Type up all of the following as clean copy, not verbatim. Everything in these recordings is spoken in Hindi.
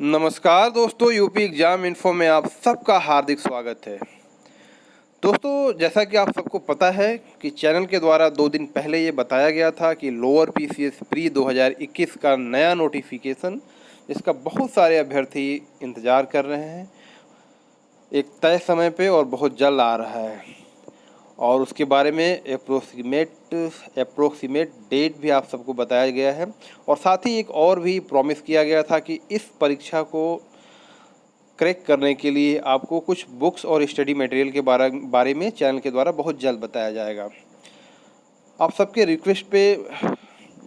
नमस्कार दोस्तों, यूपी एग्जाम इन्फो में आप सबका हार्दिक स्वागत है। दोस्तों, जैसा कि आप सबको पता है कि चैनल के द्वारा 2 दिन पहले ये बताया गया था कि लोअर पीसीएस प्री 2021 का नया नोटिफिकेशन, जिसका बहुत सारे अभ्यर्थी इंतज़ार कर रहे हैं, एक तय समय पे और बहुत जल्द आ रहा है। और उसके बारे में अप्रोक्सीमेट डेट भी आप सबको बताया गया है। और साथ ही एक और भी प्रॉमिस किया गया था कि इस परीक्षा को क्रैक करने के लिए आपको कुछ बुक्स और स्टडी मटेरियल के बारे में चैनल के द्वारा बहुत जल्द बताया जाएगा। आप सबके रिक्वेस्ट पे,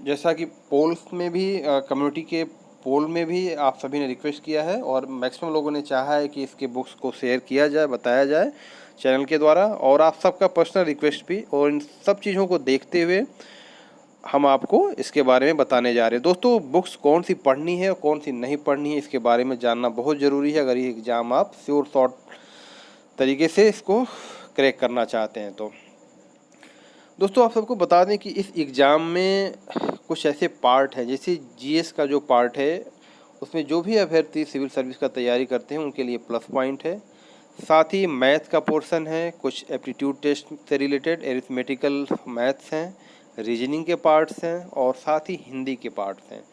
जैसा कि पोल्स में भी, कम्युनिटी के पोल में भी आप सभी ने रिक्वेस्ट किया है और मैक्सिमम लोगों ने चाहा है कि इसके बुक्स को शेयर किया जाए, बताया जाए चैनल के द्वारा। और आप सबका पर्सनल रिक्वेस्ट भी, और इन सब चीज़ों को देखते हुए हम आपको इसके बारे में बताने जा रहे हैं। दोस्तों, बुक्स कौन सी पढ़नी है और कौन सी नहीं पढ़नी है, इसके बारे में जानना बहुत ज़रूरी है अगर ये एग्ज़ाम आप श्योर शॉर्ट तरीके से इसको क्रैक करना चाहते हैं तो। दोस्तों, आप सबको बता दें कि इस एग्ज़ाम में कुछ ऐसे पार्ट हैं, जैसे जीएस का जो पार्ट है उसमें जो भी अभ्यर्थी सिविल सर्विस का तैयारी करते हैं उनके लिए प्लस पॉइंट है। साथ ही मैथ का पोर्शन है, कुछ एप्टीट्यूड टेस्ट से रिलेटेड एरिथमेटिकल मैथ्स हैं, रीजनिंग के पार्ट्स हैं और साथ ही हिंदी के पार्ट्स हैं।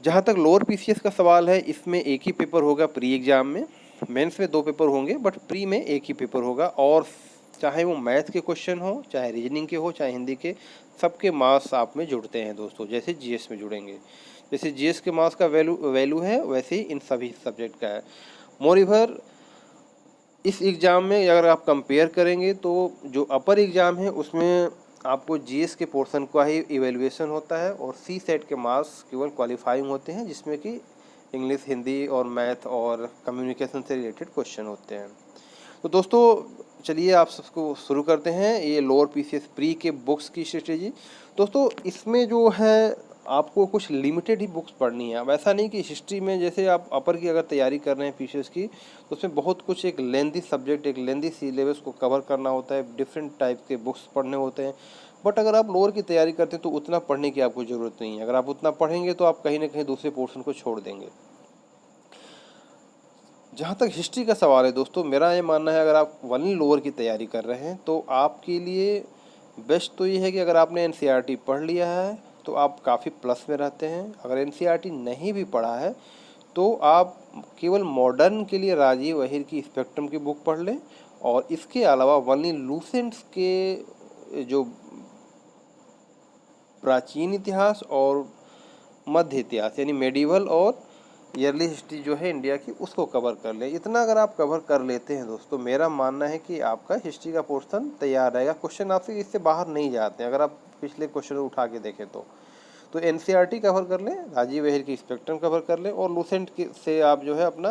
जहाँ तक लोअर पीसीएस का सवाल है, इसमें एक ही पेपर होगा प्री एग्ज़ाम में। मेंस में 2 पेपर होंगे, बट प्री में एक ही पेपर होगा। और चाहे वो मैथ के क्वेश्चन हो, चाहे रीजनिंग के हो, चाहे हिंदी के, सबके मार्क्स आप में जुड़ते हैं दोस्तों, जैसे जीएस में जुड़ेंगे। जैसे जीएस के मार्क्स का वैल्यू है, वैसे ही इन सभी सब्जेक्ट का है। मोरीवर, इस एग्ज़ाम में अगर आप कंपेयर करेंगे तो जो अपर एग्ज़ाम है उसमें आपको जीएस के पोर्शन का ही इवैल्यूएशन होता है और सी सेट के मार्क्स केवल क्वालिफाइंग होते हैं, जिसमें कि इंग्लिश, हिंदी और मैथ और कम्युनिकेशन से रिलेटेड क्वेश्चन होते हैं। तो दोस्तों, चलिए आप सबको शुरू करते हैं ये लोअर पीसीएस प्री के बुक्स की स्ट्रेटेजी। दोस्तों, इसमें जो है आपको कुछ लिमिटेड ही बुक्स पढ़नी है। अब ऐसा नहीं कि हिस्ट्री में जैसे आप अपर की अगर तैयारी कर रहे हैं पीसीएस की, तो उसमें बहुत कुछ, एक लेंथी सब्जेक्ट, एक लेंथी सिलेबस को कवर करना होता है, डिफरेंट टाइप के बुक्स पढ़ने होते हैं। बट अगर आप लोअर की तैयारी करते हैं तो उतना पढ़ने की आपको ज़रूरत नहीं है। अगर आप उतना पढ़ेंगे तो आप कहीं ना कहीं दूसरे पोर्शन को छोड़ देंगे। जहाँ तक हिस्ट्री का सवाल है दोस्तों, मेरा ये मानना है अगर आप वनली लोअर की तैयारी कर रहे हैं तो आपके लिए बेस्ट तो ये है कि अगर आपने एनसीईआरटी पढ़ लिया है तो आप काफ़ी प्लस में रहते हैं। अगर एनसीईआरटी नहीं भी पढ़ा है तो आप केवल मॉडर्न के लिए राजीव अहिर की स्पेक्ट्रम की बुक पढ़ लें। और इसके अलावा वनली लूसेंट्स के जो प्राचीन इतिहास और मध्य इतिहास, यानी मेडिवल और ईयरली हिस्ट्री जो है इंडिया की, उसको कवर कर लें। इतना अगर आप कवर कर लेते हैं दोस्तों, मेरा मानना है कि आपका हिस्ट्री का पोर्शन तैयार रहेगा। क्वेश्चन आपसे इससे बाहर नहीं जाते हैं अगर आप पिछले क्वेश्चन उठा के देखें तो एनसीईआरटी कवर कर लें, राजीव अहिर की स्पेक्ट्रम कवर कर लें और लूसेंट से आप जो है अपना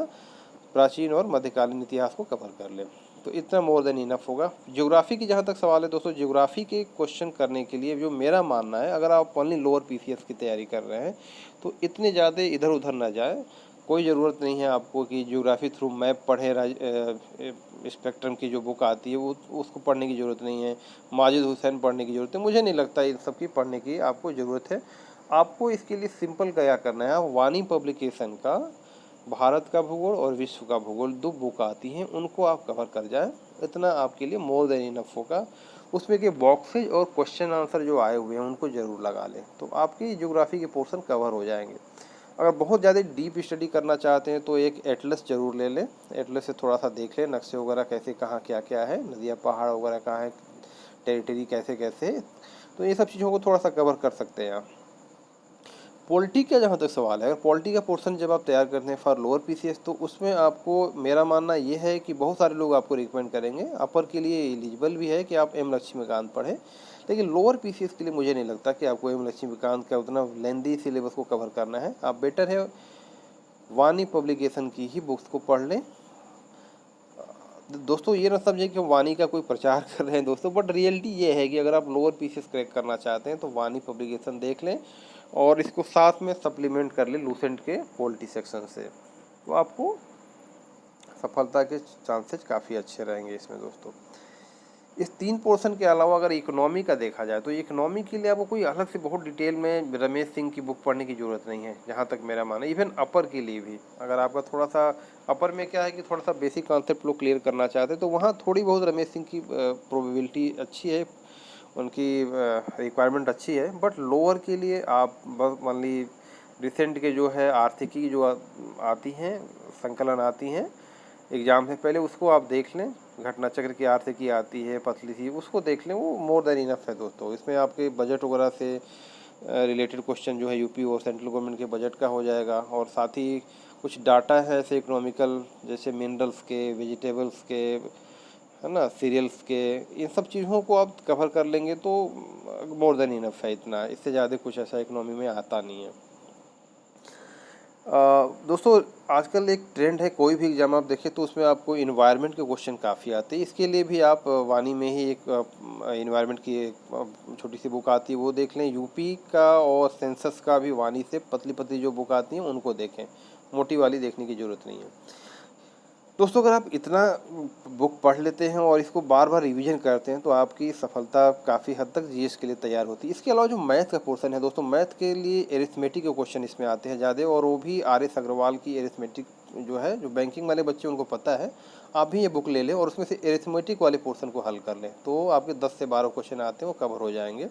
प्राचीन और मध्यकालीन इतिहास को कवर कर लें, तो इतना मोर देन इनफ होगा। ज्योग्राफी की जहाँ तक सवाल है दोस्तों, ज्योग्राफी के क्वेश्चन करने के लिए जो मेरा मानना है, अगर आप ओनली लोअर पीसीएस की तैयारी कर रहे हैं तो इतने ज़्यादा इधर उधर ना जाए। कोई ज़रूरत नहीं है आपको कि ज्योग्राफी थ्रू मैप पढ़े, स्पेक्ट्रम की जो बुक आती है वो उसको पढ़ने की ज़रूरत नहीं है, माजिद हुसैन पढ़ने की ज़रूरत है। मुझे नहीं लगता इन सब की पढ़ने की आपको ज़रूरत है। आपको इसके लिए सिंपल क्या करना है, आप वानी पब्लिकेशन का भारत का भूगोल और विश्व का भूगोल 2 बुक आती हैं, उनको आप कवर कर जाएं, इतना आपके लिए मोर देन इनफ होगा। उसमें के बॉक्सेज और क्वेश्चन आंसर जो आए हुए हैं उनको ज़रूर लगा लें, तो आपकी ज्योग्राफी के पोर्शन कवर हो जाएंगे। अगर बहुत ज़्यादा डीप स्टडी करना चाहते हैं तो एक एटलस ज़रूर ले लें। एटलस से थोड़ा सा देख लें नक्शे वगैरह कैसे, कहाँ क्या क्या है, नदियाँ पहाड़ वगैरह कहाँ है, टेरिटरी कैसे कैसे, तो ये सब चीज़ों को थोड़ा सा कवर कर सकते हैं आप। पॉलिटी का जहाँ तक सवाल है, अगर पॉलिटी का पोर्शन जब आप तैयार करते हैं फॉर लोअर पीसीएस, तो उसमें आपको, मेरा मानना ये है कि बहुत सारे लोग आपको रिकमेंड करेंगे, अपर के लिए एलिजिबल भी है कि आप एम लक्ष्मीकांत पढ़ें, लेकिन लोअर पीसीएस के लिए मुझे नहीं लगता कि आपको एम लक्ष्मीकांत का उतना लेंदी सिलेबस को कवर करना है। आप बेटर है वानी पब्लिकेशन की ही बुक्स को पढ़ लें। दोस्तों, ये ना समझें कि हम वानी का कोई प्रचार कर रहे हैं दोस्तों, बट रियलिटी ये है कि अगर आप लोअर पीसीएस क्रैक करना चाहते हैं तो वानी पब्लिकेशन देख लें और इसको साथ में सप्लीमेंट कर लें लूसेंट के पॉलिटी सेक्शन से, तो आपको सफलता के चांसेस काफ़ी अच्छे रहेंगे इसमें दोस्तों। इस 3 पोर्शन के अलावा अगर इकोनॉमी का देखा जाए तो इकोनॉमी के लिए आपको कोई अलग से बहुत डिटेल में रमेश सिंह की बुक पढ़ने की ज़रूरत नहीं है, जहाँ तक मेरा मानना है। इवन अपर के लिए भी अगर आपका थोड़ा सा अपर में क्या है कि थोड़ा सा बेसिक कॉन्सेप्ट लोग क्लियर करना चाहते हैं तो वहाँ थोड़ी बहुत रमेश सिंह की प्रोबेबिलिटी अच्छी है, उनकी रिक्वायरमेंट अच्छी है। बट लोअर के लिए आप बस मान ली रिसेंट के जो है आर्थिकी जो आती हैं, संकलन आती हैं एग्ज़ाम से पहले, उसको आप देख लें। घटना चक्र की आर्थिकी आती है पतली सी, उसको देख लें, वो मोर देन इनफ है दोस्तों। इसमें आपके बजट वगैरह से रिलेटेड क्वेश्चन जो है यूपी और सेंट्रल गवर्नमेंट के बजट का हो जाएगा, और साथ ही कुछ डाटा है ऐसे इकोनॉमिकल, जैसे मिनरल्स के, वेजिटेबल्स के, है ना, सीरियल्स के, इन सब चीज़ों को आप कवर कर लेंगे तो मोर देन इनफ है। इतना, इससे ज़्यादा कुछ ऐसा इकोनॉमी में आता नहीं है। दोस्तों आजकल एक ट्रेंड है, कोई भी एग्जाम आप देखें तो उसमें आपको इन्वायरमेंट के क्वेश्चन काफ़ी आते हैं। इसके लिए भी आप वानी में ही एक इन्वायरमेंट की एक छोटी सी बुक आती है, वो देख लें। यूपी का और सेंसस का भी वानी से पतली पतली जो बुक आती हैं उनको देखें, मोटी वाली देखने की ज़रूरत नहीं है। दोस्तों अगर आप इतना बुक पढ़ लेते हैं और इसको बार बार रिवीजन करते हैं तो आपकी सफलता काफ़ी हद तक जीएस के लिए तैयार होती है। इसके अलावा जो मैथ का पोर्शन है दोस्तों, मैथ के लिए एरिथमेटिक के क्वेश्चन इसमें आते हैं ज़्यादा, और वो भी RS अग्रवाल की एरिथमेटिक जो है, जो बैंकिंग वाले बच्चे उनको पता है, आप भी ये बुक ले लें और उसमें से एरिथमेटिक वाले पोर्शन को हल कर लें तो आपके 10 से 12 क्वेश्चन आते हैं वो कवर हो जाएंगे।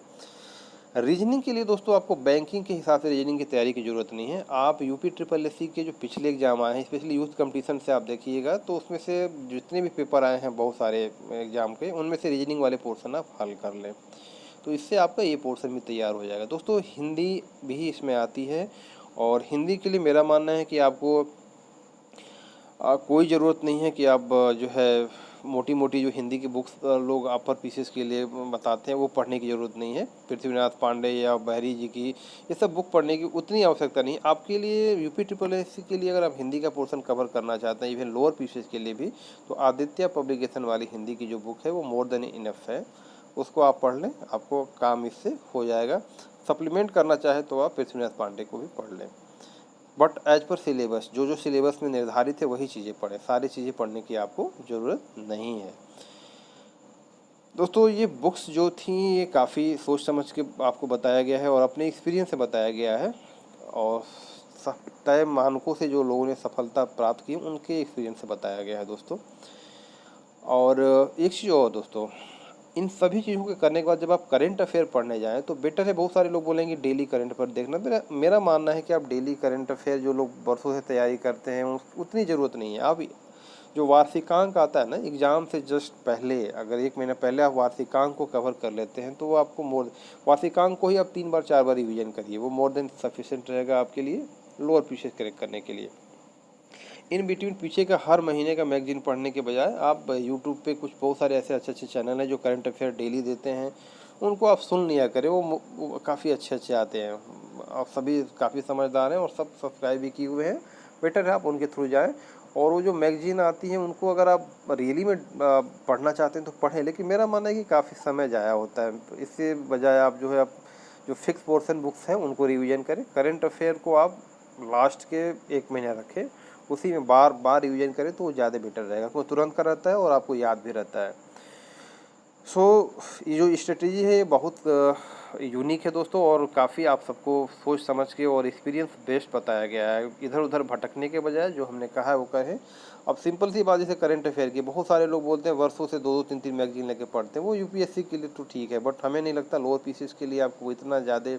रीजनिंग के लिए दोस्तों आपको बैंकिंग के हिसाब से रीजनिंग की तैयारी की ज़रूरत नहीं है। आप UPSSC के जो पिछले एग्जाम आए हैं, स्पेशली यूथ कंपटीशन से आप देखिएगा तो उसमें से जितने भी पेपर आए हैं बहुत सारे एग्जाम के, उनमें से रीजनिंग वाले पोर्शन आप हल कर लें तो इससे आपका ये पोर्शन भी तैयार हो जाएगा। दोस्तों हिंदी भी इसमें आती है, और हिंदी के लिए मेरा मानना है कि आपको कोई ज़रूरत नहीं है कि आप जो है मोटी मोटी जो हिंदी की बुक्स लोग अपर पीसेस के लिए बताते हैं वो पढ़ने की ज़रूरत नहीं है। पृथ्वीनाथ पांडे या बहरी जी की ये सब बुक पढ़ने की उतनी आवश्यकता नहीं है आपके लिए। UPSSC के लिए अगर आप हिंदी का पोर्शन कवर करना चाहते हैं, इवन लोअर पीसेस के लिए भी, तो आदित्य पब्लिकेशन वाली हिंदी की जो बुक है वो मोर देन इनफ है, उसको आप पढ़ लें, आपको काम इससे हो जाएगा। सप्लीमेंट करना चाहे तो आप पृथ्वीनाथ पांडे को भी पढ़ लें, बट एज पर सिलेबस, जो सिलेबस में निर्धारित है वही चीज़ें पढ़ें, सारी चीज़ें पढ़ने की आपको ज़रूरत नहीं है। दोस्तों ये बुक्स जो थी ये काफ़ी सोच समझ के आपको बताया गया है और अपने एक्सपीरियंस से बताया गया है, और तय मानकों से जो लोगों ने सफलता प्राप्त की उनके एक्सपीरियंस से बताया गया है दोस्तों। और एक चीज़ और दोस्तों, इन सभी चीज़ों के करने के बाद जब आप करंट अफेयर पढ़ने जाएं तो बेटर है, बहुत सारे लोग बोलेंगे डेली करंट अफेयर देखना, मेरा मानना है कि आप डेली करंट अफेयर जो लोग बरसों से तैयारी करते हैं उतनी ज़रूरत नहीं है। आप जो वार्षिकांक आता है ना एग्ज़ाम से जस्ट पहले, अगर 1 महीना पहले आप वार्षिकांक को कवर कर लेते हैं तो वो आपको वार्षिकांक को ही आप 3 बार 4 बार रिवीजन करिए, वो मोर देन सफिशेंट रहेगा आपके लिए लोअर पीसेस करेक्ट करने के लिए। इन बिटवीन पीछे का हर महीने का मैगजीन पढ़ने के बजाय आप यूट्यूब पे कुछ बहुत सारे ऐसे अच्छे अच्छे चैनल हैं जो करंट अफेयर डेली देते हैं, उनको आप सुन लिया करें, वो काफ़ी अच्छे अच्छे आते हैं। आप सभी काफ़ी समझदार हैं और सब सब्सक्राइब भी किए हुए हैं, बेटर है आप उनके थ्रू जाएं। और वो जो मैगजीन आती हैं उनको अगर आप रियली में पढ़ना चाहते हैं तो पढ़ें, लेकिन मेरा मानना है कि काफ़ी समय ज़ाया होता है, इससे बजाय आप जो है आप जो फिक्स पोर्शन बुक्स हैं उनको रिवीजन करें। करंट अफेयर को आप लास्ट के 1 महीना रखें, उसी में बार बार रिवीजन करें तो वो ज़्यादा बेटर रहेगा, वो तुरंत का रहता है और आपको याद भी रहता है। ये जो स्ट्रेटजी है ये बहुत यूनिक है दोस्तों, और काफ़ी आप सबको सोच समझ के और एक्सपीरियंस बेस्ड बताया गया है। इधर उधर भटकने के बजाय जो हमने कहा है वो कहें। अब सिंपल सी बात, जैसे करंट अफेयर की बहुत सारे लोग बोलते हैं वर्षों से 2-2 3-3 मैगजीन लेके पढ़ते हैं, वो UPSC के लिए तो ठीक है, बट हमें नहीं लगता लोअर पीसेस के लिए आपको इतना ज़्यादा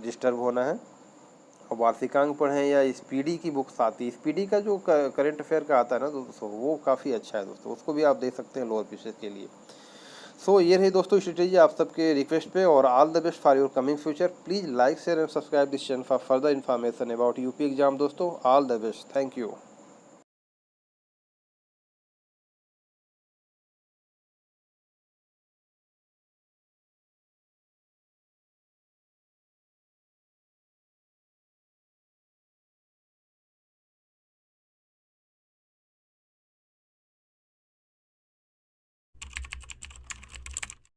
डिस्टर्ब होना है। वार्षिकांक पढ़ें या स्पीडी की बुक्स आती है, स्पीडी का जो करंट अफेयर का आता है ना दोस्तों, वो काफ़ी अच्छा है दोस्तों, उसको भी आप देख सकते हैं लोअर पीसेस के लिए। ये रही दोस्तों स्ट्रेटेजी आप सबके रिक्वेस्ट पे, और all the best for your coming future. Please like share and subscribe this channel for further information about UP exam दोस्तों। All the best, thank you.